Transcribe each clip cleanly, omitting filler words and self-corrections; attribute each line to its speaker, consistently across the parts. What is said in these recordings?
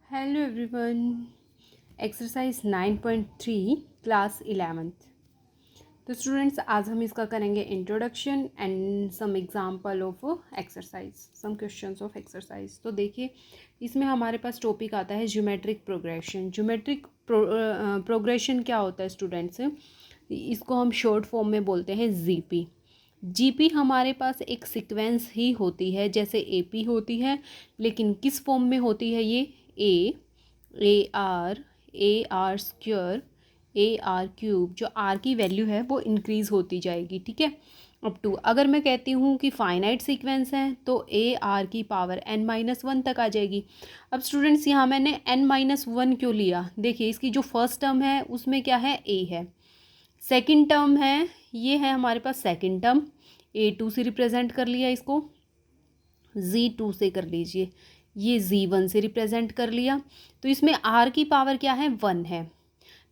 Speaker 1: Hello everyone. Exercise 9.3 class 11th। तो students आज हम इसका करेंगे introduction and some example of exercise, some questions of exercise. तो देखिए इसमें हमारे पास टॉपिक आता है ज्योमेट्रिक प्रोग्रेशन। ज्योमेट्रिक प्रोग्रेशन क्या होता है स्टूडेंट्स? इसको हम शॉर्ट फॉर्म में बोलते हैं जीपी। जीपी हमारे पास एक सीक्वेंस ही होती है जैसे एपी होती है, लेकिन किस फॉर्म में होती है ये? A R square, A R cube. जो आर की वैल्यू है वो इंक्रीज़ होती जाएगी, ठीक है, अप टू, अगर मैं कहती हूँ कि फाइनाइट सीक्वेंस है तो ए आर की पावर n-1 तक आ जाएगी। अब स्टूडेंट्स यहाँ मैंने n-1 क्यों लिया? देखिए इसकी जो फर्स्ट टर्म है उसमें क्या है? ए है। सेकंड टर्म है, ये है हमारे पास सेकंड टर्म, A2 से रिप्रेजेंट कर लिया इसको, Z2 से कर लीजिए, ये Z1 से रिप्रेजेंट कर लिया। तो इसमें R की पावर क्या है? 1 है।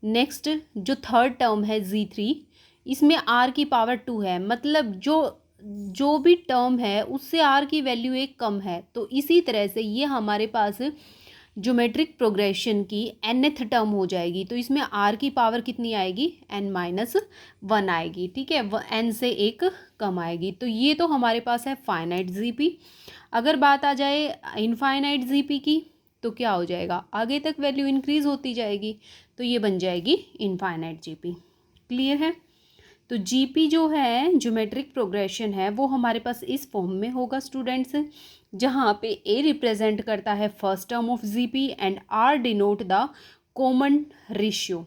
Speaker 1: नेक्स्ट जो थर्ड टर्म है Z3, इसमें R की पावर 2 है, मतलब जो भी टर्म है उससे R की वैल्यू एक कम है। तो इसी तरह से ये हमारे पास ज्योमेट्रिक प्रोग्रेशन की nth टर्म हो जाएगी। तो इसमें R की पावर कितनी आएगी? n-1 आएगी, ठीक है, n से एक कम आएगी। तो ये तो हमारे पास है फाइनाइट जीपी। अगर बात आ जाए इनफाइनाइट जीपी की तो क्या हो जाएगा? आगे तक वैल्यू इंक्रीज होती जाएगी, तो ये बन जाएगी इनफाइनाइट जीपी। क्लियर है? तो जीपी जो है ज्योमेट्रिक प्रोग्रेशन है वो हमारे पास इस फॉर्म में होगा स्टूडेंट्स, जहाँ पे ए रिप्रेजेंट करता है first term of GP and R denote the common ratio.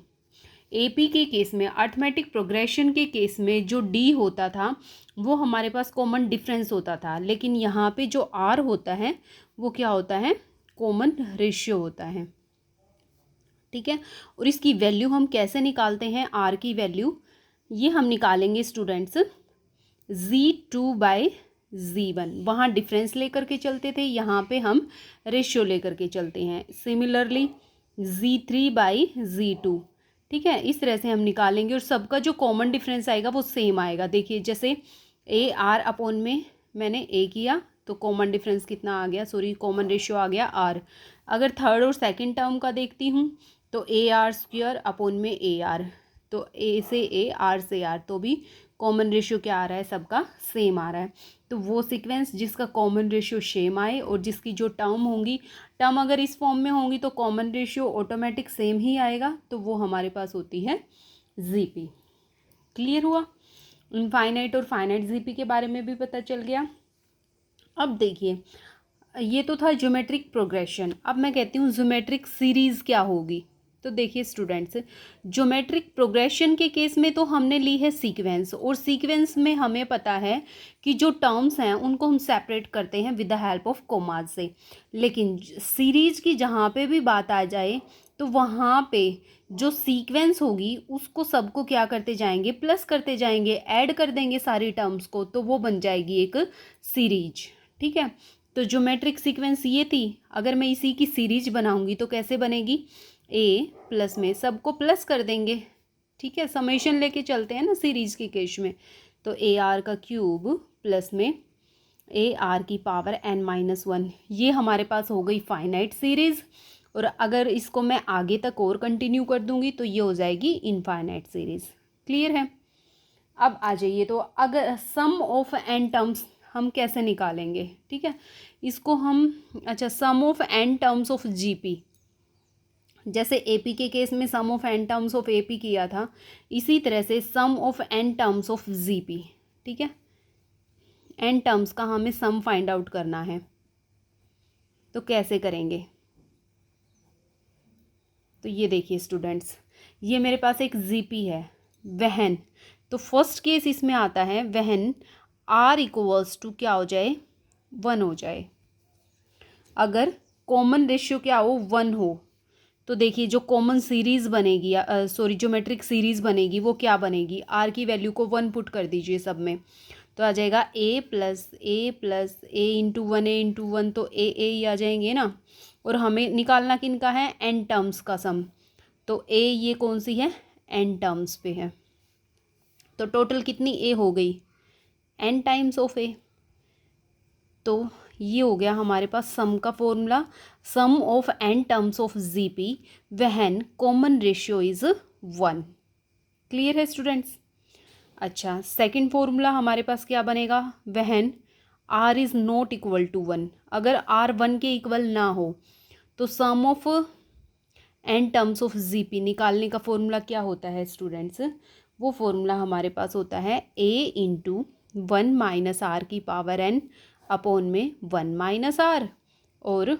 Speaker 1: AP के केस में, अर्थमेटिक प्रोग्रेशन के केस में जो डी होता था वो हमारे पास कॉमन डिफरेंस होता था, लेकिन यहाँ पे जो आर होता है वो क्या होता है? कॉमन रेशियो होता है, ठीक है। और इसकी वैल्यू हम कैसे निकालते हैं? आर की वैल्यू ये हम निकालेंगे स्टूडेंट्स Z2/Z1। वहाँ डिफरेंस लेकर के चलते थे, यहाँ पे हम रेशियो लेकर के चलते हैं। सिमिलरली Z3/Z2, ठीक है, इस तरह से हम निकालेंगे और सबका जो कॉमन डिफरेंस आएगा वो सेम आएगा। देखिए जैसे ए आर अपॉन में मैंने ए किया तो कॉमन डिफरेंस कितना आ गया? सॉरी, कॉमन रेशियो आ गया आर। अगर थर्ड और सेकंड टर्म का देखती हूँ तो ए आर स्क्वायर अपॉन में ए आर, तो ए से ए, आर से आर, तो भी कॉमन रेशियो क्या आ रहा है? सबका सेम आ रहा है। तो वो सीक्वेंस जिसका कॉमन रेशियो सेम आए और जिसकी जो टर्म होंगी, टर्म अगर इस फॉर्म में होंगी तो कॉमन रेशियो ऑटोमेटिक सेम ही आएगा, तो वो हमारे पास होती है जीपी। क्लियर हुआ? इनफाइनाइट और फाइनाइट जीपी के बारे में भी पता चल गया। अब देखिए ये तो था ज्योमेट्रिक प्रोग्रेशन। अब मैं कहती हूँ ज्योमेट्रिक सीरीज़ क्या होगी। तो देखिए स्टूडेंट्स, ज्योमेट्रिक प्रोग्रेशन के केस में तो हमने ली है सीक्वेंस, और सीक्वेंस में हमें पता है कि जो टर्म्स हैं उनको हम सेपरेट करते हैं with the help of commas से। लेकिन सीरीज की जहाँ पे भी बात आ जाए तो वहाँ पे जो सीक्वेंस होगी उसको सबको क्या करते जाएंगे? प्लस करते जाएंगे, ऐड कर देंगे सारी टर्म्स को, तो वो बन जाएगी एक सीरीज, ठीक है। तो ज्योमेट्रिक सीक्वेंस ये थी। अगर मैं इसी की सीरीज बनाऊंगी तो कैसे बनेगी? ए प्लस में सबको प्लस कर देंगे, ठीक है, समेशन लेके चलते हैं ना सीरीज के केस में। तो ए आर का क्यूब प्लस में ए आर की पावर n-1, ये हमारे पास हो गई फाइनाइट सीरीज। और अगर इसको मैं आगे तक और कंटिन्यू कर दूंगी तो ये हो जाएगी इनफाइनाइट सीरीज। क्लियर है? अब आ जाइए, तो अगर सम ऑफ एन टर्म्स हम कैसे निकालेंगे? ठीक है, इसको हम, अच्छा, sum of n terms of GP, जैसे एपी के केस में sum of n terms of AP किया था, इसी तरह से sum of n terms of GP, ठीक है, एन टर्म्स का हमें सम फाइंड आउट करना है। तो कैसे करेंगे? तो ये देखिए स्टूडेंट्स, ये मेरे पास एक जीपी है, वहन। तो फर्स्ट केस इसमें आता है वहन आर इक्वल्स टू क्या हो जाए? 1 हो जाए। अगर कॉमन रेशियो क्या हो? 1 हो। तो देखिए जो कॉमन सीरीज बनेगी, सॉरी ज्योमेट्रिक सीरीज बनेगी, वो क्या बनेगी? आर की वैल्यू को 1 पुट कर दीजिए सब में, तो आ जाएगा ए प्लस ए इंटू 1, ए इंटू 1, तो ए ही आ जाएंगे ना। और हमें निकालना किन का है? एन टर्म्स का सम। तो ए ये कौन सी है? एन टर्म्स पे है। तो टोटल कितनी ए हो गई? N times of a. तो ये हो गया हमारे पास सम का formula, sum of n terms of GP when common ratio is 1। Clear है स्टूडेंट्स। अच्छा, सेकंड फॉर्मूला हमारे पास क्या बनेगा, when r is not equal to 1। अगर r 1 के इक्वल ना हो तो sum of n terms of GP निकालने का फॉर्मूला क्या होता है स्टूडेंट्स, वो फॉर्मूला हमारे पास होता है a इंटू 1 माइनस आर की पावर n अपॉन में 1 माइनस आर, और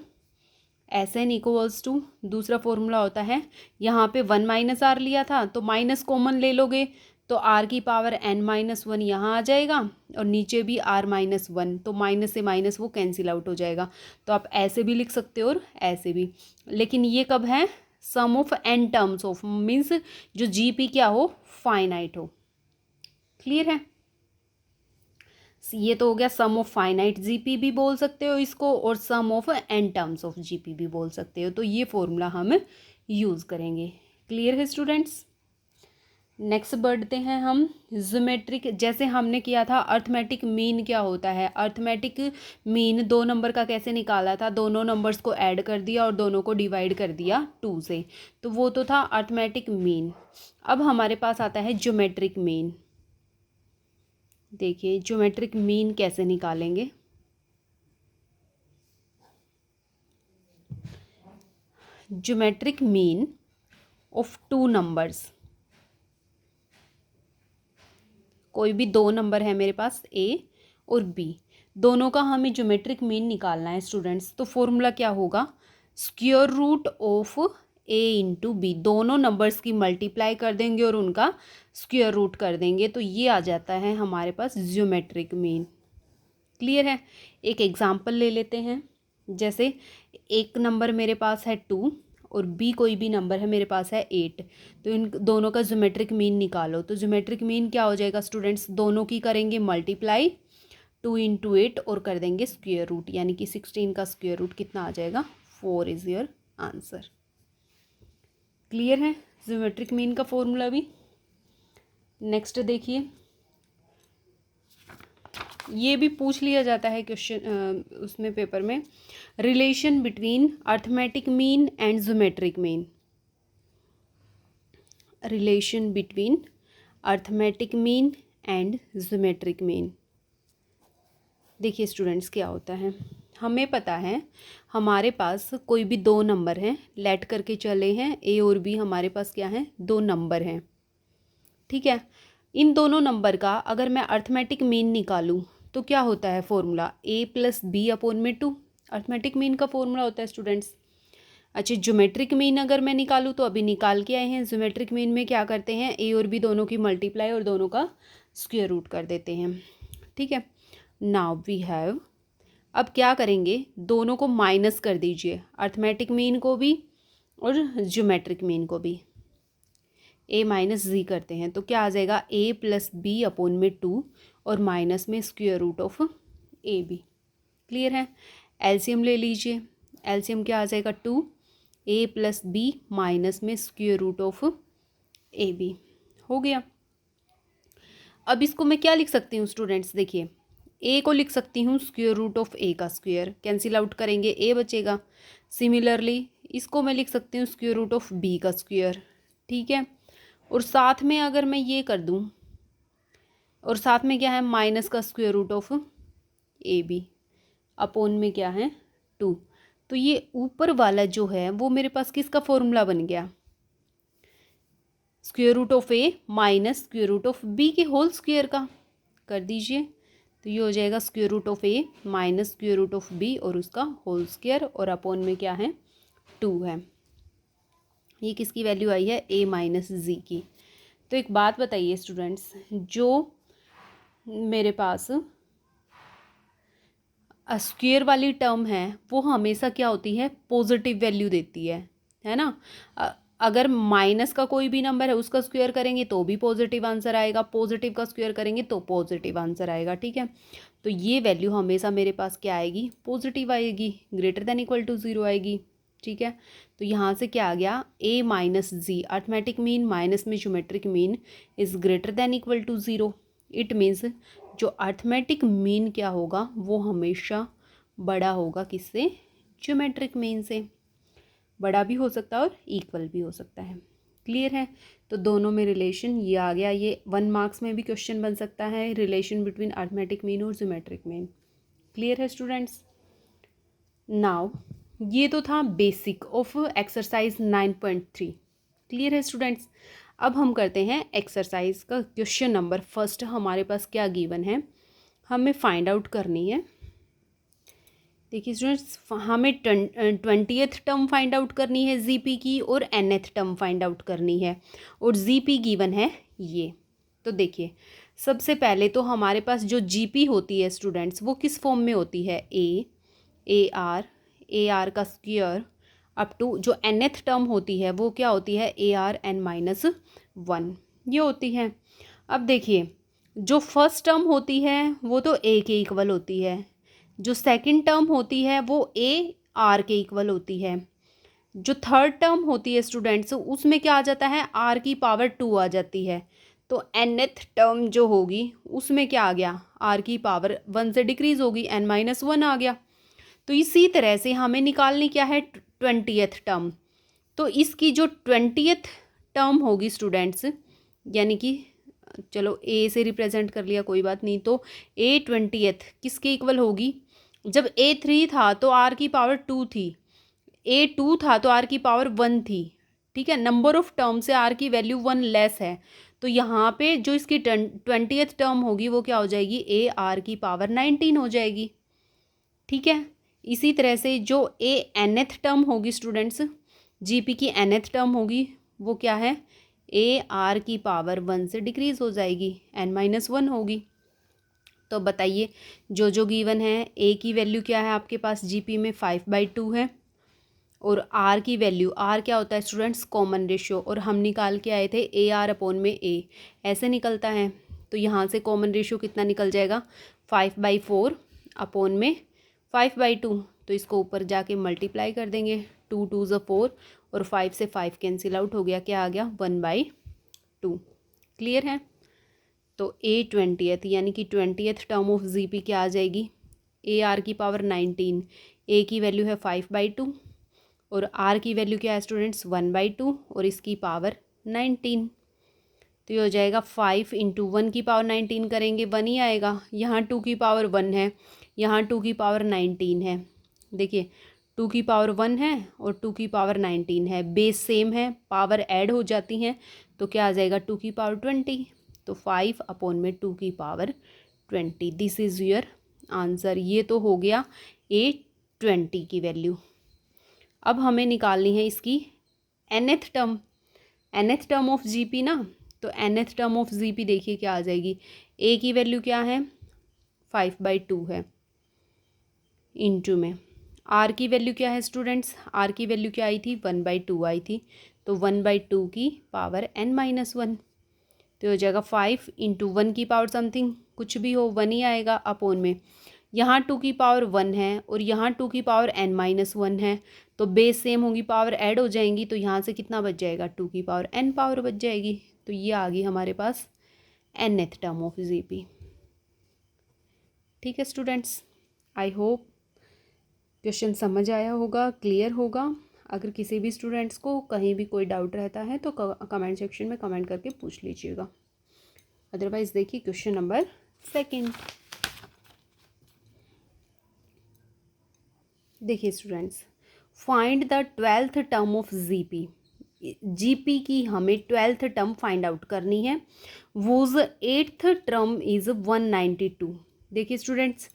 Speaker 1: एस एन इक्वल्स टू दूसरा फॉर्मूला होता है, यहाँ पे 1 माइनस आर लिया था तो माइनस कॉमन ले लोगे तो आर की पावर n माइनस 1 यहाँ आ जाएगा, और नीचे भी r माइनस 1, तो माइनस से माइनस वो कैंसिल आउट हो जाएगा। तो आप ऐसे भी लिख सकते हो और ऐसे भी, लेकिन ये कब है, sum of n terms of, means जो जीपी क्या हो, फाइनाइट हो। क्लियर है। ये तो हो गया सम ऑफ फाइनाइट जीपी भी बोल सकते हो इसको, और sum of n terms of GP भी बोल सकते हो। तो ये फॉर्मूला हम यूज़ करेंगे। क्लियर है स्टूडेंट्स। नेक्स्ट बढ़ते हैं हम ज्योमेट्रिक, जैसे हमने किया था अर्थमेटिक मीन क्या होता है, अर्थमेटिक मीन 2 नंबर का कैसे निकाला था, दोनों नंबर्स को ऐड कर दिया और दोनों को डिवाइड कर दिया 2 से, तो वो तो था अर्थमेटिक मीन। अब हमारे पास आता है ज्योमेट्रिक मीन। देखिए ज्योमेट्रिक मीन कैसे निकालेंगे। ज्योमेट्रिक मीन ऑफ 2 नंबर्स, कोई भी 2 नंबर है मेरे पास a और b, दोनों का हमें ज्योमेट्रिक मीन निकालना है स्टूडेंट्स। तो फॉर्मूला क्या होगा, square root of a into B, दोनों नंबर्स की मल्टीप्लाई कर देंगे और उनका स्क्वायर रूट कर देंगे, तो ये आ जाता है हमारे पास ज्योमेट्रिक मीन। क्लियर है। एक एग्जांपल ले लेते हैं, जैसे एक नंबर मेरे पास है 2 और b कोई भी नंबर है मेरे पास है 8, तो इन दोनों का ज्योमेट्रिक मीन निकालो। तो ज्योमेट्रिक मीन क्या हो जाएगा स्टूडेंट्स, दोनों की करेंगे मल्टीप्लाई 2 इंटू 8 और कर देंगे स्क्वायर रूट, यानी कि 16 का स्क्वायर रूट कितना आ जाएगा, 4 इज़ योर आंसर। क्लियर है ज्योमेट्रिक मीन का फॉर्मूला भी। नेक्स्ट देखिए, ये भी पूछ लिया जाता है क्वेश्चन उसमें पेपर में, relation between arithmetic mean and geometric mean. Relation between arithmetic mean and geometric mean. देखिए स्टूडेंट्स क्या होता है, हमें पता है हमारे पास कोई भी 2 नंबर हैं, लेट करके चले हैं a और b, हमारे पास क्या है, 2 नंबर हैं। ठीक है, इन दोनों नंबर का अगर मैं अर्थमेटिक मीन निकालूं तो क्या होता है formula, a plus B upon में 2, अर्थमेटिक मीन का फॉर्मूला होता है स्टूडेंट्स। अच्छा, ज्योमेट्रिक मीन अगर मैं निकालूं तो अभी निकाल के आए हैं, ज्योमेट्रिक मीन में क्या करते हैं, a और b दोनों की मल्टीप्लाई और दोनों का स्क्वायर रूट कर देते हैं। ठीक है, नाउ वी हैव, अब क्या करेंगे, दोनों को माइनस कर दीजिए, अर्थमेटिक मीन को भी और ज्योमेट्रिक मीन को भी, a माइनस जी करते हैं तो क्या आ जाएगा, a प्लस बी अपॉन में 2 और माइनस में square root of A B. Clear है। एलसीएम ले लीजिए, एलसीएम क्या आ जाएगा, 2 a प्लस बी माइनस में square root of A B, हो गया। अब इसको मैं क्या लिख सकती हूँ स्टूडेंट्स, देखिए a को लिख सकती हूँ स्क्वायर रूट ऑफ a का स्क्वायर, कैंसिल आउट करेंगे a बचेगा। सिमिलरली इसको मैं लिख सकती हूँ स्क्वायर रूट ऑफ b का स्क्वायर। ठीक है, और साथ में अगर मैं ये कर दूँ, और साथ में क्या है, माइनस का square root of A B upon में क्या है, 2, तो ये ऊपर वाला जो है वो मेरे पास किसका फॉर्मूला बन गया, square root of a minus square root of b के होल स्क्वायर का, कर दीजिए। तो ये हो जाएगा square root of a minus square root of b और उसका होल स्क्वायर, और अपॉन में क्या है, 2 है। ये किसकी वैल्यू आई है, a माइनस जी की। तो एक बात बताइए स्टूडेंट्स, जो मेरे पास स्क्वायर वाली टर्म है वो हमेशा क्या होती है, पॉजिटिव वैल्यू देती है ना। अगर माइनस का कोई भी नंबर है उसका स्क्वायर करेंगे तो भी पॉजिटिव आंसर आएगा, पॉजिटिव का स्क्वायर करेंगे तो पॉजिटिव आंसर आएगा। ठीक है, तो ये वैल्यू हमेशा मेरे पास क्या आएगी, पॉजिटिव आएगी, ग्रेटर देन इक्वल टू 0 आएगी। ठीक है, तो यहाँ से क्या आ गया, a minus G, arithmetic mean minus में geometric mean is greater than equal to 0। It means जो अर्थमेटिक मीन क्या होगा वो हमेशा बड़ा होगा किससे, ज्योमेट्रिक मीन से। बड़ा भी हो सकता है और इक्वल भी हो सकता है। क्लियर है। तो दोनों में रिलेशन ये आ गया। ये 1 मार्क्स में भी क्वेश्चन बन सकता है, रिलेशन बिटवीन अर्थमेटिक मीन और ज्योमेट्रिक मीन। क्लियर है स्टूडेंट्स। नाउ ये तो था बेसिक ऑफ एक्सरसाइज 9.3। क्लियर है स्टूडेंट्स। अब हम करते हैं एक्सरसाइज का क्वेश्चन नंबर फर्स्ट। हमारे पास क्या गिवन है, हमें फाइंड आउट करनी है। देखिए स्टूडेंट्स, हमें 20th टर्म फाइंड आउट करनी है जीपी की, और nth टर्म फाइंड आउट करनी है, और जीपी गिवन है ये। तो देखिए सबसे पहले तो हमारे पास जो जीपी होती है स्टूडेंट्स, वो किस फॉर्म में होती है, ए आर का स्क्वायर अप टू जो nth टर्म होती है वो क्या होती है, ARn-1 ये होती है। अब देखिए जो फर्स्ट टर्म होती है वो तो ए के इक्वल होती है, जो सेकंड टर्म होती है वो AR के इक्वल होती है, जो थर्ड टर्म होती है स्टूडेंट्स उसमें क्या आ जाता है, R की पावर 2 आ जाती है। तो nth टर्म जो होगी उसमें क्या आ गया, R की पावर 1 से डिक्रीज होगी, n-1 आ गया। तो इसी तरह से हमें निकालनी क्या है, 20th टर्म। तो इसकी जो 20th टर्म होगी स्टूडेंट्स, यानी कि चलो ए से रिप्रेजेंट कर लिया कोई बात नहीं, तो A20th किसके इक्वल होगी, जब A3 था तो R की पावर 2 थी, A2 था तो R की पावर 1 थी। ठीक है, नंबर ऑफ टर्म से R की वैल्यू 1 लेस है, तो यहाँ पे जो इसकी 20th टर्म होगी वो क्या हो जाएगी, AR की पावर 19 हो जाएगी। ठीक है, इसी तरह से जो nth टर्म होगी स्टूडेंट्स, जीपी की nth टर्म होगी वो क्या है, AR की पावर 1 से डिक्रीज हो जाएगी, n-1 होगी। तो बताइए जो जो गिवन है, ए की वैल्यू क्या है आपके पास जीपी में 5/2 है, और आर की वैल्यू, आर क्या होता है स्टूडेंट्स, कॉमन रेशियो, और हम निकाल के आए थे AR अपॉन में ए, ऐसे निकलता है। तो यहाँ से कॉमन रेशियो कितना निकल जाएगा, 5/4 अपॉन में 5/2। तो इसको ऊपर जाके मल्टीप्लाई कर देंगे, 2 2 ज़ 4 और 5 से 5 कैंसिल आउट हो गया, क्या आ गया, 1/2। क्लियर है। तो A20th यानी कि 20th टर्म ऑफ जीपी क्या आ जाएगी, AR की पावर 19, ए की वैल्यू है 5/2 और आर की वैल्यू क्या है स्टूडेंट्स, 1/2 और इसकी पावर 19। तो ये हो जाएगा 5 × 1 की पावर 19 करेंगे 1 ही आएगा, यहाँ 2 की पावर 1 है, यहाँ 2 की पावर 19 है। देखिए 2 की पावर 1 है और 2 की पावर 19 है, बेस सेम है, पावर ऐड हो जाती हैं, तो क्या आ जाएगा 2 की पावर 20। तो 5 अपॉन में 2 की power 20, this is your answer. ये तो हो गया A20 की वैल्यू। अब हमें निकालनी है इसकी nth term, nth term of GP ना, तो nth टर्म ऑफ जीपी देखिए क्या आ जाएगी, ए की वैल्यू क्या है, 5/2 है, इंटू में आर की वैल्यू क्या है स्टूडेंट्स, आर की वैल्यू क्या आई थी, 1/2 आई थी, तो 1/2 की पावर n-1। तो हो जाएगा 5 × 1 की पावर समथिंग कुछ भी हो 1 ही आएगा, अपॉन में यहाँ 2 की पावर 1 है और यहाँ 2 की पावर n-1 है, तो बेस सेम होगी, पावर ऐड हो जाएंगी, तो यहाँ से कितना बच जाएगा, 2 की पावर n पावर बच जाएगी। तो ये आ गई हमारे पास nth टर्म ऑफ जीपी। ठीक है स्टूडेंट्स, आई होप क्वेश्चन समझ आया होगा, क्लियर होगा। अगर किसी भी स्टूडेंट्स को कहीं भी कोई डाउट रहता है तो कमेंट सेक्शन में कमेंट करके पूछ लीजिएगा। अदरवाइज देखिए क्वेश्चन नंबर 2। देखिए students, find the 12th term of GP. GP की हमें 12th टर्म फाइंड आउट करनी है, वोज 8th टर्म इज 192। देखिए स्टूडेंट्स,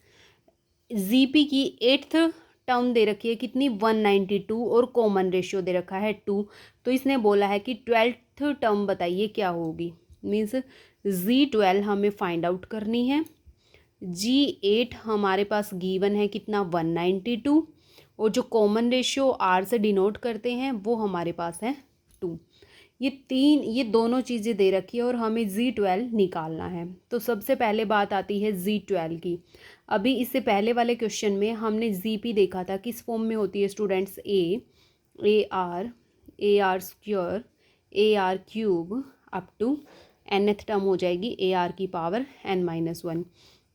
Speaker 1: जीपी की 8th टर्म दे रखी है कितनी, 192, और कॉमन रेशियो दे रखा है 2। तो इसने बोला है कि 12th टर्म बताइए क्या होगी, मीन्स Z12 हमें फाइंड आउट करनी है, G8 हमारे पास गिवन है कितना, 192, और जो कॉमन रेशियो R से डिनोट करते हैं वो हमारे पास है 2। ये दोनों चीज़ें दे रखी है और हमें Z12 निकालना है। तो सबसे पहले बात आती है Z12 की। अभी इससे पहले वाले क्वेश्चन में हमने जीपी देखा था किस फॉर्म में होती है students, AR square AR cube up to nth term हो जाएगी AR की पावर n-1।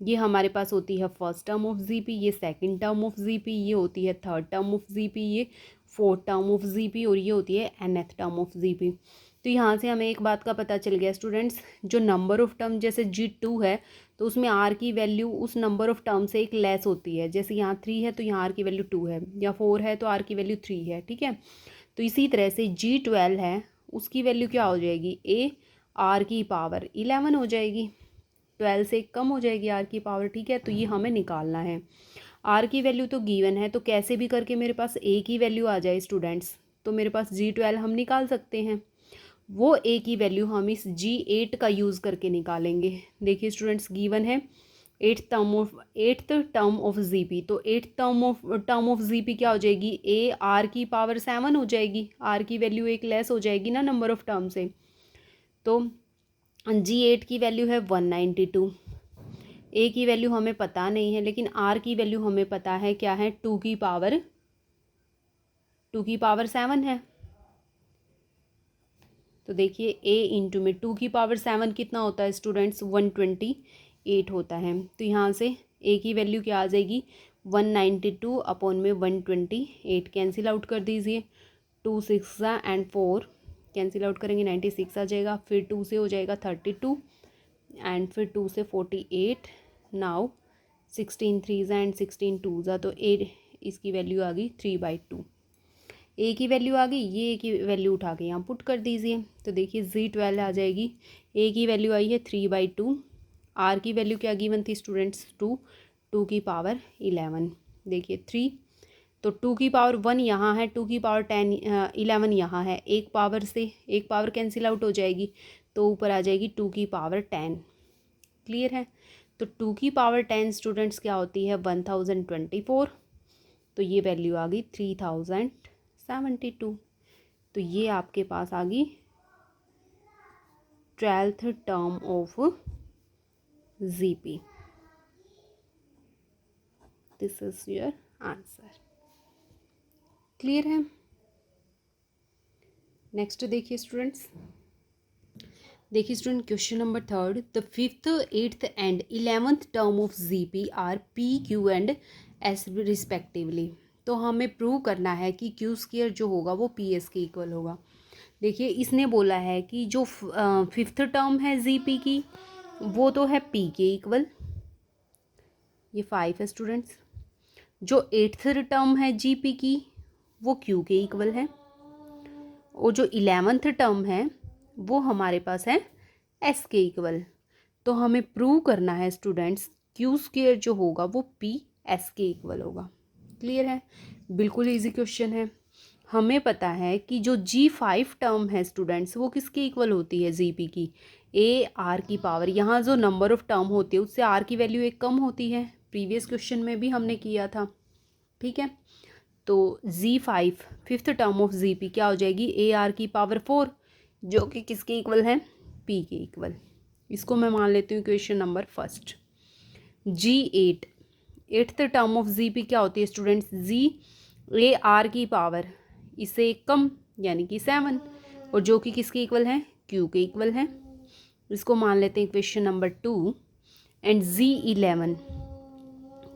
Speaker 1: ये हमारे पास होती है फर्स्ट टर्म ऑफ जीपी, ये सेकंड टर्म ऑफ जीपी, ये होती है थर्ड टर्म ऑफ जीपी, ये फोर्थ टर्म ऑफ जीपी और ये होती है nth टर्म ऑफ जीपी। तो यहाँ से हमें एक बात का पता चल गया स्टूडेंट्स, जो नंबर ऑफ टर्म जैसे G2 है तो उसमें R की वैल्यू उस नंबर ऑफ टर्म से एक लेस होती है। जैसे यहाँ 3 है तो यहाँ R की वैल्यू 2 है, या 4 है तो R की वैल्यू 3 है, ठीक है। तो इसी तरह से G12 है, उसकी वैल्यू क्या हो जाएगी, A R की पावर 11 हो जाएगी, 12 से कम हो जाएगी R की पावर, ठीक है। तो ये हमें निकालना है। R की वैल्यू तो गिवन है, तो कैसे भी करके मेरे पास A की वैल्यू आ जाए स्टूडेंट्स, तो मेरे पास G12 हम निकाल सकते हैं। वो A की वैल्यू हम इस G8 का यूज़ करके निकालेंगे। देखिए स्टूडेंट्स, गिवन है एट्थ टर्म ऑफ जीपी, तो एट्थ टर्म ऑफ जीपी क्या हो जाएगी, A R की पावर 7 हो जाएगी। R की वैल्यू एक लेस हो जाएगी ना नंबर ऑफ टर्म से, तो G8 की वैल्यू है 192। A की वैल्यू हमें पता नहीं है, लेकिन R की वैल्यू हमें पता है, क्या है, 2 की पावर 7 है। तो देखिए A इंटू में 2 की पावर 7 कितना होता है स्टूडेंट्स, 128 होता है। तो यहाँ से A की वैल्यू क्या आ जाएगी, 192 अपॉन में 128, कैंसिल आउट कर दीजिए, 2 6 एंड 4 कैंसिल आउट करेंगे, 96 आ जाएगा, फिर 2 से हो जाएगा 32 एंड फिर 2 से 48, नाउ 16 3 एंड 16 2 तो A इसकी वैल्यू आ गई 3/2। A की वैल्यू आ गई, ये A की वैल्यू उठा के यहाँ पुट कर दीजिए, तो देखिए G12 आ जाएगी, A की वैल्यू आई है 3/2, R की वैल्यू क्या गिवन थी स्टूडेंट्स, 2 की पावर 11, देखिए 3, तो 2 की पावर 1 यहाँ है, 2 की पावर 11 यहाँ है, एक पावर कैंसिल आउट हो जाएगी, तो ऊपर आ जाएगी 2 की पावर 10, क्लियर है। तो 2 की पावर 10 स्टूडेंट्स क्या होती है, 1024, तो ये वैल्यू आ गई 3072। तो ये आपके पास आ गई 12th term of GP. This is your answer, clear है। नेक्स्ट देखिए students, question number 3, the 5th 8th and 11th term of GP R P Q and S respectively. तो हमें प्रूव करना है कि क्यू स्क्वायर जो होगा वो पी एस के इक्वल होगा। देखिए इसने बोला है कि जो 5th टर्म है जीपी की वो तो है पी के इक्वल, ये 5 है स्टूडेंट्स। जो 8th टर्म है जीपी की वो क्यू के इक्वल है, और जो 11th टर्म है वो हमारे पास है एस के इक्वल। तो हमें प्रूव करना है स्टूडेंट्स, क्यू स्क्वायर जो होगा वो पी एस के इक्वल होगा, क्लियर है। बिल्कुल इजी क्वेश्चन है। हमें पता है कि जो G5 टर्म है स्टूडेंट्स वो किसके इक्वल होती है, जीपी की, A R की पावर, यहाँ जो नंबर ऑफ टर्म होती है उससे R की वैल्यू एक कम होती है, प्रीवियस क्वेश्चन में भी हमने किया था, ठीक है। तो G5 5th term of GP क्या हो जाएगी, A R की पावर 4, जो कि किसके इक्वल है, P के इक्वल। इसको मैं मान लेती हूँ question number first. G8 8th term of GP क्या होती है स्टूडेंट्स, G A R की पावर इससे एक कम यानी कि 7, और जो कि किसके इक्वल है, Q के इक्वल है। इसको मान लेते हैं क्वेश्चन नंबर 2। एंड G11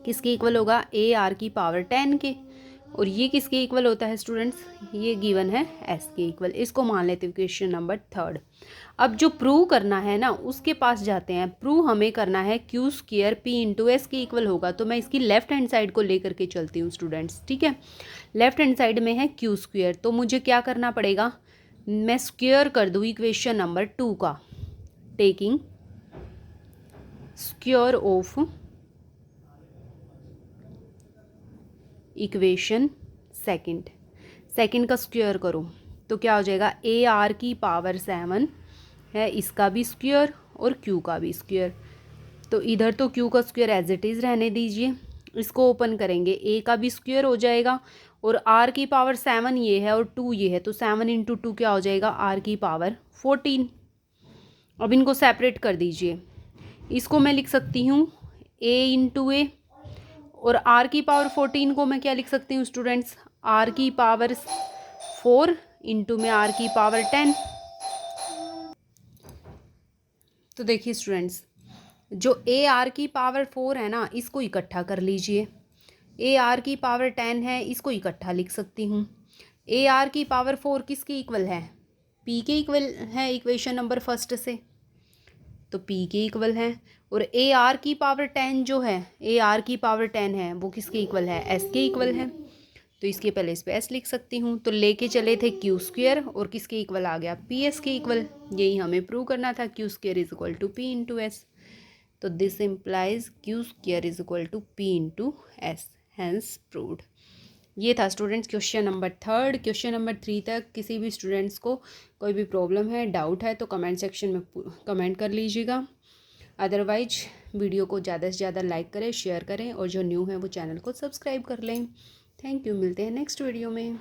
Speaker 1: किसके इक्वल होगा, A R की पावर 10 के, और ये किसके इक्वल होता है स्टूडेंट्स, ये गिवन है एस के इक्वल। इसको मान लेते हैं क्वेश्चन नंबर 3। अब जो प्रूव करना है ना उसके पास जाते हैं। प्रूव हमें करना है Q square P into S के इक्वल होगा, तो मैं इसकी लेफ्ट हैंड साइड को लेकर के चलती हूँ स्टूडेंट्स, ठीक है। लेफ्ट हैंड साइड में है क्यू स्क्वायर, तो मुझे क्या करना पड़ेगा, मैं स्क्वायर कर दूँ इक्वेशन नंबर 2 का, taking square of equation second का स्क्वायर करो, तो क्या हो जाएगा, ए आर की पावर 7 है, इसका भी स्क्वायर और क्यू का भी स्क्वायर। तो इधर तो क्यू का स्क्वायर एज इट इज़ रहने दीजिए, इसको ओपन करेंगे, ए का भी स्क्वायर हो जाएगा, और आर की पावर 7 ये है और 2 ये है, तो 7 इंटू 2 क्या हो जाएगा, आर की पावर 14। अब इनको सेपरेट कर दीजिए, इसको मैं लिख सकती हूँ ए इंटू ए, और आर की पावर 14 को मैं क्या लिख सकती हूँ स्टूडेंट्स, आर की पावर 4 इंटू में आर की पावर 10। तो देखिए स्टूडेंट्स, जो ए आर की पावर 4 है ना, इसको इकट्ठा कर लीजिए। ए आर की पावर 10 है, इसको इकट्ठा लिख सकती हूँ। ए आर की पावर 4 किसके इक्वल है? पी के इक्वल है इक्वेशन नंबर फर्स्ट से, तो पी के इक्वल है। और ए आर की पावर 10 जो है, ए आर की पावर 10 है, वो किसके इक्वल है? एस के इक्वल है। तो इसके पहले इस पे एस लिख सकती हूँ। तो लेके चले थे क्यू स्क्वेयर और किसके इक्वल आ गया? पी एस के इक्वल। यही हमें प्रूव करना था, Q square is equal to P into S. तो this implies Q square is equal to P into S, hence proved. ये था students question number 3। Question number 3 तक किसी भी स्टूडेंट्स को कोई भी प्रॉब्लम है, डाउट है, तो कमेंट सेक्शन में कमेंट कर लीजिएगा। अदरवाइज वीडियो को ज़्यादा से ज़्यादा लाइक करें, शेयर करें, और जो न्यू है वो चैनल को सब्सक्राइब कर लें। थैंक यू, मिलते हैं नेक्स्ट वीडियो में।